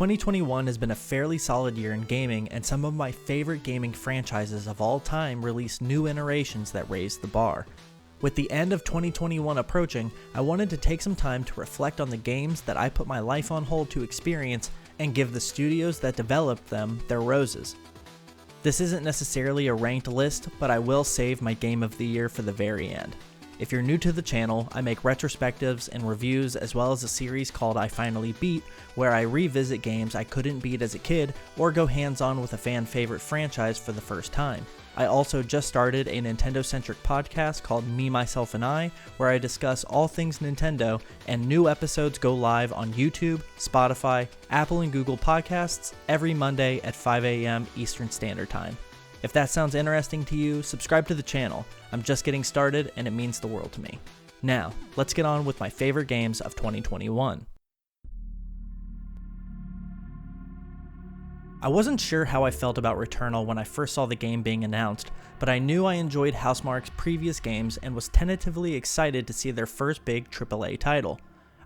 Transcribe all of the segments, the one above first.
2021 has been a fairly solid year in gaming, and some of my favorite gaming franchises of all time released new iterations that raised the bar. With the end of 2021 approaching, I wanted to take some time to reflect on the games that I put my life on hold to experience and give the studios that developed them their roses. This isn't necessarily a ranked list, but I will save my game of the year for the very end. If you're new to the channel, I make retrospectives and reviews as well as a series called I Finally Beat, where I revisit games I couldn't beat as a kid or go hands-on with a fan favorite franchise for the first time. I also just started a Nintendo-centric podcast called Me, Myself, and I, where I discuss all things Nintendo, and new episodes go live on YouTube, Spotify, Apple and Google Podcasts every Monday at 5 a.m. Eastern Standard Time. If that sounds interesting to you, subscribe to the channel. I'm just getting started and it means the world to me. Now, let's get on with my favorite games of 2021. I wasn't sure how I felt about Returnal when I first saw the game being announced, but I knew I enjoyed Housemarque's previous games and was tentatively excited to see their first big AAA title.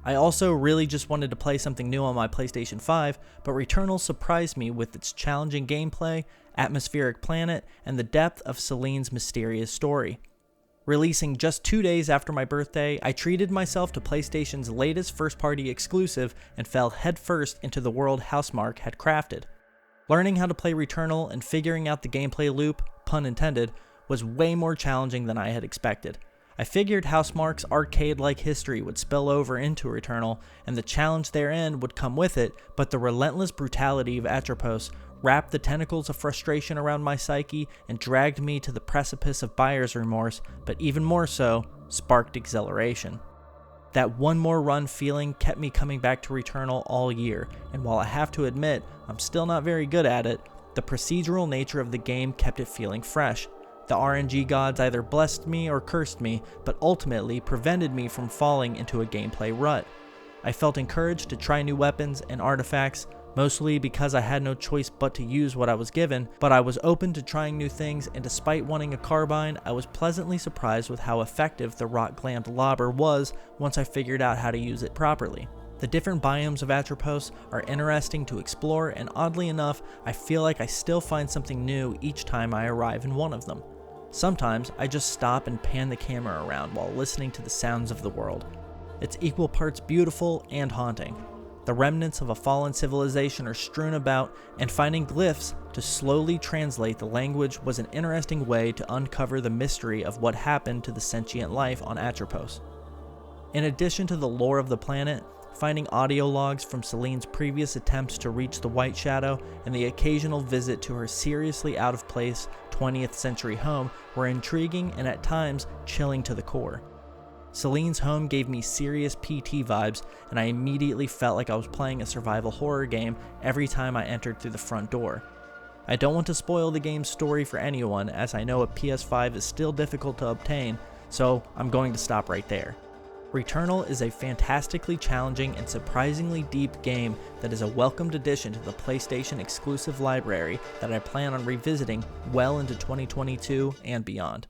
I also really just wanted to play something new on my PlayStation 5, but Returnal surprised me with its challenging gameplay, atmospheric planet, and the depth of Celine's mysterious story. Releasing just 2 days after my birthday, I treated myself to PlayStation's latest first-party exclusive and fell headfirst into the world Housemarque had crafted. Learning how to play Returnal and figuring out the gameplay loop, pun intended, was way more challenging than I had expected. I figured Housemarque's arcade-like history would spill over into Returnal, and the challenge therein would come with it, but the relentless brutality of Atropos wrapped the tentacles of frustration around my psyche and dragged me to the precipice of buyer's remorse, but even more so, sparked exhilaration. That one more run feeling kept me coming back to Returnal all year, and while I have to admit I'm still not very good at it, the procedural nature of the game kept it feeling fresh. The RNG gods either blessed me or cursed me, but ultimately prevented me from falling into a gameplay rut. I felt encouraged to try new weapons and artifacts, mostly because I had no choice but to use what I was given, but I was open to trying new things, and despite wanting a carbine, I was pleasantly surprised with how effective the rock-glammed lobber was once I figured out how to use it properly. The different biomes of Atropos are interesting to explore, and oddly enough, I feel like I still find something new each time I arrive in one of them. Sometimes I just stop and pan the camera around while listening to the sounds of the world. It's equal parts beautiful and haunting. The remnants of a fallen civilization are strewn about, and finding glyphs to slowly translate the language was an interesting way to uncover the mystery of what happened to the sentient life on Atropos. In addition to the lore of the planet, finding audio logs from Celine's previous attempts to reach the White Shadow and the occasional visit to her seriously out-of-place 20th century home were intriguing and at times chilling to the core. Celine's home gave me serious PT vibes, and I immediately felt like I was playing a survival horror game every time I entered through the front door. I don't want to spoil the game's story for anyone, as I know a PS5 is still difficult to obtain, so I'm going to stop right there. Returnal is a fantastically challenging and surprisingly deep game that is a welcomed addition to the PlayStation exclusive library that I plan on revisiting well into 2022 and beyond.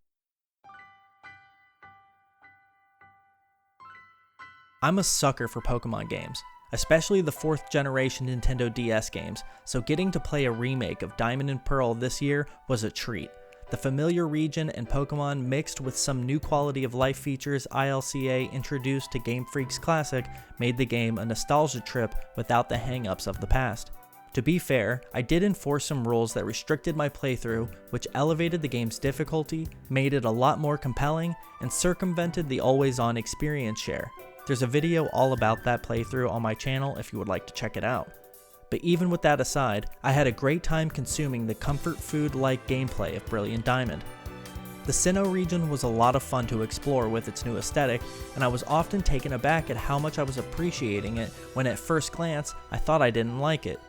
I'm a sucker for Pokemon games, especially the 4th generation Nintendo DS games, so getting to play a remake of Diamond and Pearl this year was a treat. The familiar region and Pokemon mixed with some new quality of life features ILCA introduced to Game Freak's Classic made the game a nostalgia trip without the hang-ups of the past. To be fair, I did enforce some rules that restricted my playthrough, which elevated the game's difficulty, made it a lot more compelling, and circumvented the always-on experience share. There's a video all about that playthrough on my channel if you would like to check it out. But even with that aside, I had a great time consuming the comfort food-like gameplay of Brilliant Diamond. The Sinnoh region was a lot of fun to explore with its new aesthetic, and I was often taken aback at how much I was appreciating it when at first glance I thought I didn't like it.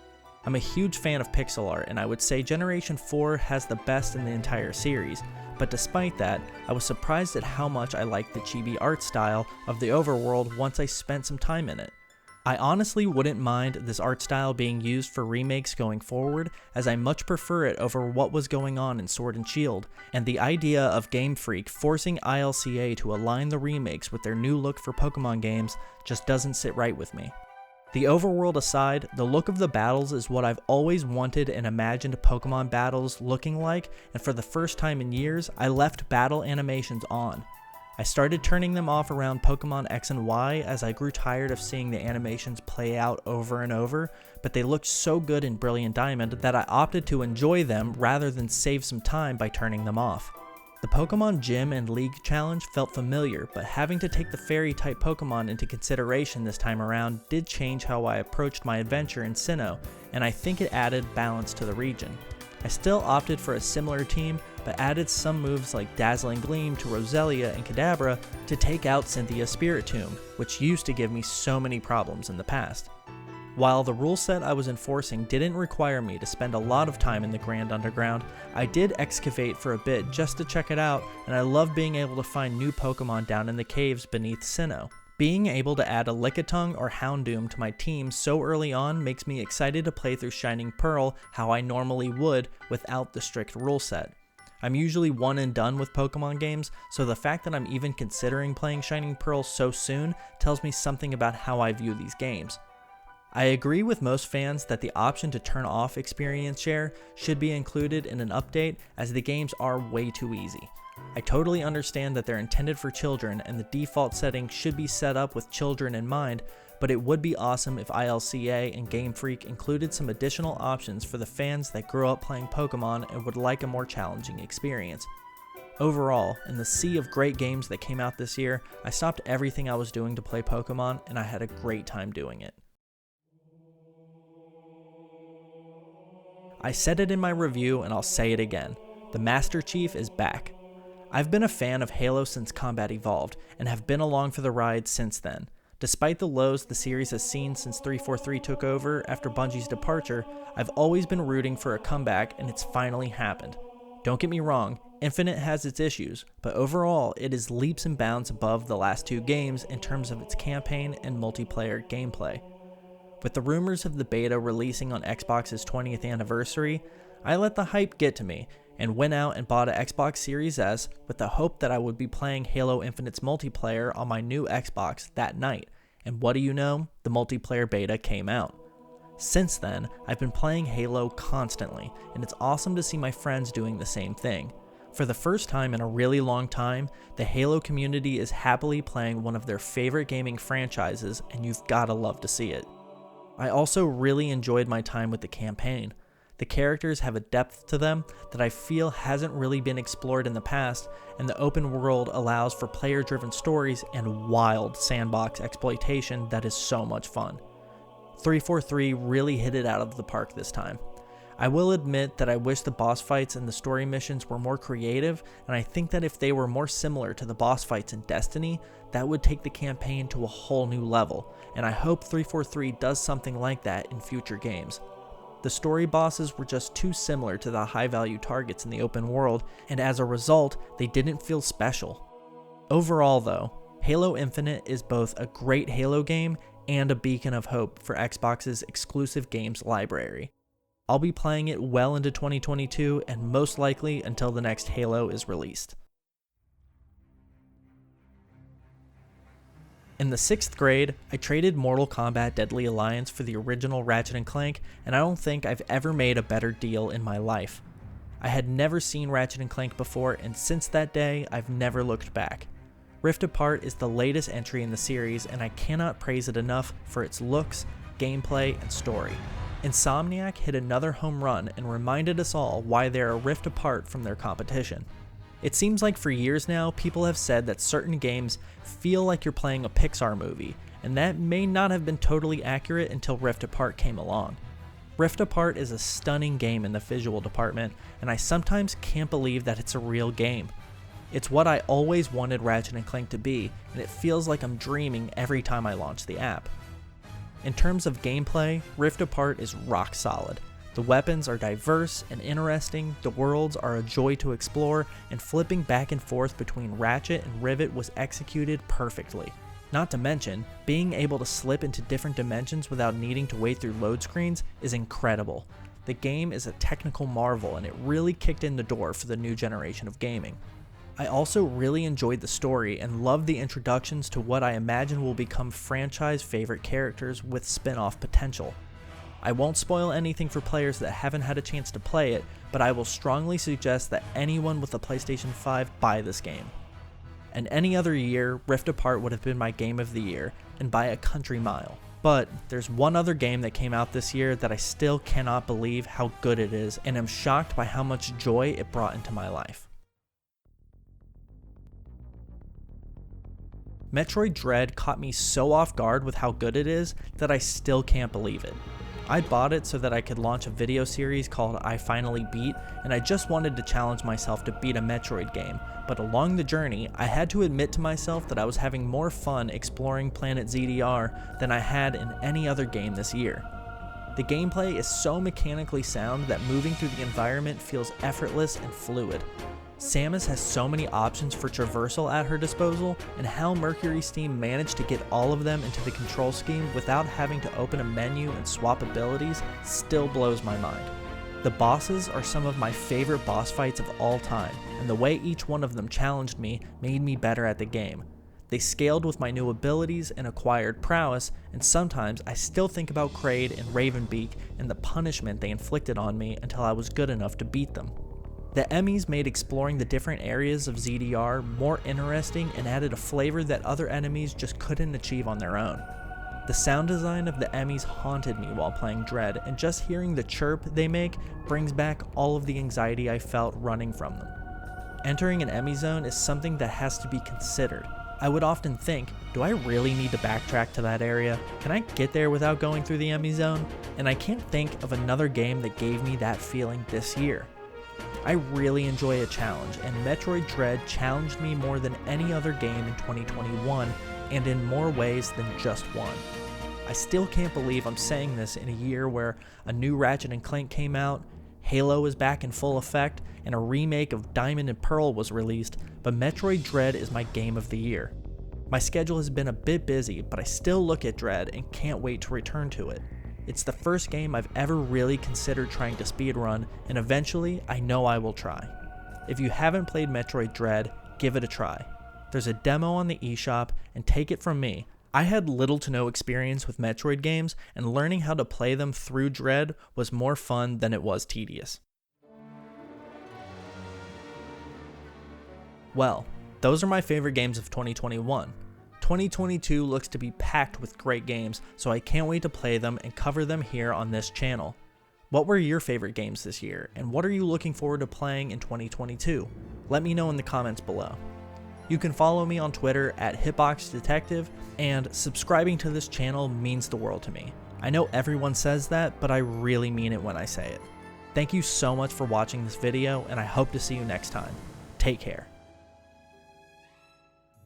I'm a huge fan of pixel art, and I would say Generation 4 has the best in the entire series, but despite that, I was surprised at how much I liked the chibi art style of the overworld once I spent some time in it. I honestly wouldn't mind this art style being used for remakes going forward, as I much prefer it over what was going on in Sword and Shield, and the idea of Game Freak forcing ILCA to align the remakes with their new look for Pokemon games just doesn't sit right with me. The overworld aside, the look of the battles is what I've always wanted and imagined Pokemon battles looking like, and for the first time in years, I left battle animations on. I started turning them off around Pokemon X and Y as I grew tired of seeing the animations play out over and over, but they looked so good in Brilliant Diamond that I opted to enjoy them rather than save some time by turning them off. The Pokemon Gym and League Challenge felt familiar, but having to take the Fairy-type Pokemon into consideration this time around did change how I approached my adventure in Sinnoh, and I think it added balance to the region. I still opted for a similar team, but added some moves like Dazzling Gleam to Roselia and Kadabra to take out Cynthia's Spiritomb, which used to give me so many problems in the past. While the rule set I was enforcing didn't require me to spend a lot of time in the Grand Underground, I did excavate for a bit just to check it out, and I love being able to find new Pokemon down in the caves beneath Sinnoh. Being able to add a Lickitung or Houndoom to my team so early on makes me excited to play through Shining Pearl how I normally would without the strict rule set. I'm usually one and done with Pokemon games, so the fact that I'm even considering playing Shining Pearl so soon tells me something about how I view these games. I agree with most fans that the option to turn off experience share should be included in an update, as the games are way too easy. I totally understand that they're intended for children and the default setting should be set up with children in mind, but it would be awesome if ILCA and Game Freak included some additional options for the fans that grew up playing Pokemon and would like a more challenging experience. Overall, in the sea of great games that came out this year, I stopped everything I was doing to play Pokemon, and I had a great time doing it. I said it in my review and I'll say it again, the Master Chief is back. I've been a fan of Halo since Combat Evolved, and have been along for the ride since then. Despite the lows the series has seen since 343 took over after Bungie's departure, I've always been rooting for a comeback, and it's finally happened. Don't get me wrong, Infinite has its issues, but overall it is leaps and bounds above the last two games in terms of its campaign and multiplayer gameplay. With the rumors of the beta releasing on Xbox's 20th anniversary, I let the hype get to me and went out and bought an Xbox Series S with the hope that I would be playing Halo Infinite's multiplayer on my new Xbox that night, and what do you know, the multiplayer beta came out. Since then, I've been playing Halo constantly, and it's awesome to see my friends doing the same thing. For the first time in a really long time, the Halo community is happily playing one of their favorite gaming franchises, and you've gotta love to see it. I also really enjoyed my time with the campaign. The characters have a depth to them that I feel hasn't really been explored in the past, and the open world allows for player-driven stories and wild sandbox exploitation that is so much fun. 343 really hit it out of the park this time. I will admit that I wish the boss fights and the story missions were more creative, and I think that if they were more similar to the boss fights in Destiny, that would take the campaign to a whole new level, and I hope 343 does something like that in future games. The story bosses were just too similar to the high-value targets in the open world, and as a result, they didn't feel special. Overall though, Halo Infinite is both a great Halo game and a beacon of hope for Xbox's exclusive games library. I'll be playing it well into 2022 and most likely until the next Halo is released. In the 6th grade, I traded Mortal Kombat Deadly Alliance for the original Ratchet & Clank, and I don't think I've ever made a better deal in my life. I had never seen Ratchet & Clank before, and since that day, I've never looked back. Rift Apart is the latest entry in the series, and I cannot praise it enough for its looks, gameplay, and story. Insomniac hit another home run and reminded us all why they are a rift apart from their competition. It seems like for years now, people have said that certain games feel like you're playing a Pixar movie, and that may not have been totally accurate until Rift Apart came along. Rift Apart is a stunning game in the visual department, and I sometimes can't believe that it's a real game. It's what I always wanted Ratchet & Clank to be, and it feels like I'm dreaming every time I launch the app. In terms of gameplay, Rift Apart is rock solid. The weapons are diverse and interesting, the worlds are a joy to explore, and flipping back and forth between Ratchet and Rivet was executed perfectly. Not to mention, being able to slip into different dimensions without needing to wait through load screens is incredible. The game is a technical marvel, and it really kicked in the door for the new generation of gaming. I also really enjoyed the story and loved the introductions to what I imagine will become franchise favorite characters with spin-off potential. I won't spoil anything for players that haven't had a chance to play it, but I will strongly suggest that anyone with a PlayStation 5 buy this game. In any other year, Rift Apart would have been my game of the year, and by a country mile. But there's one other game that came out this year that I still cannot believe how good it is, and am shocked by how much joy it brought into my life. Metroid Dread caught me so off guard with how good it is that I still can't believe it. I bought it so that I could launch a video series called I Finally Beat, and I just wanted to challenge myself to beat a Metroid game, but along the journey, I had to admit to myself that I was having more fun exploring Planet ZDR than I had in any other game this year. The gameplay is so mechanically sound that moving through the environment feels effortless and fluid. Samus has so many options for traversal at her disposal, and how Mercury's team managed to get all of them into the control scheme without having to open a menu and swap abilities still blows my mind. The bosses are some of my favorite boss fights of all time, and the way each one of them challenged me made me better at the game. They scaled with my new abilities and acquired prowess, and sometimes I still think about Kraid and Ravenbeak and the punishment they inflicted on me until I was good enough to beat them. The Emmys made exploring the different areas of ZDR more interesting and added a flavor that other enemies just couldn't achieve on their own. The sound design of the Emmys haunted me while playing Dread, and just hearing the chirp they make brings back all of the anxiety I felt running from them. Entering an Emmy zone is something that has to be considered. I would often think, do I really need to backtrack to that area? Can I get there without going through the Emmy zone? And I can't think of another game that gave me that feeling this year. I really enjoy a challenge, and Metroid Dread challenged me more than any other game in 2021, and in more ways than just one. I still can't believe I'm saying this in a year where a new Ratchet Clank came out, Halo is back in full effect, and a remake of Diamond and Pearl was released, but Metroid Dread is my game of the year. My schedule has been a bit busy, but I still look at Dread and can't wait to return to it. It's the first game I've ever really considered trying to speedrun, and eventually I know I will try. If you haven't played Metroid Dread, give it a try. There's a demo on the eShop, and take it from me, I had little to no experience with Metroid games, and learning how to play them through Dread was more fun than it was tedious. Well, those are my favorite games of 2021. 2022 looks to be packed with great games, so I can't wait to play them and cover them here on this channel. What were your favorite games this year, and what are you looking forward to playing in 2022? Let me know in the comments below. You can follow me on Twitter at Hitbox Detective, and subscribing to this channel means the world to me. I know everyone says that, but I really mean it when I say it. Thank you so much for watching this video, and I hope to see you next time. Take care.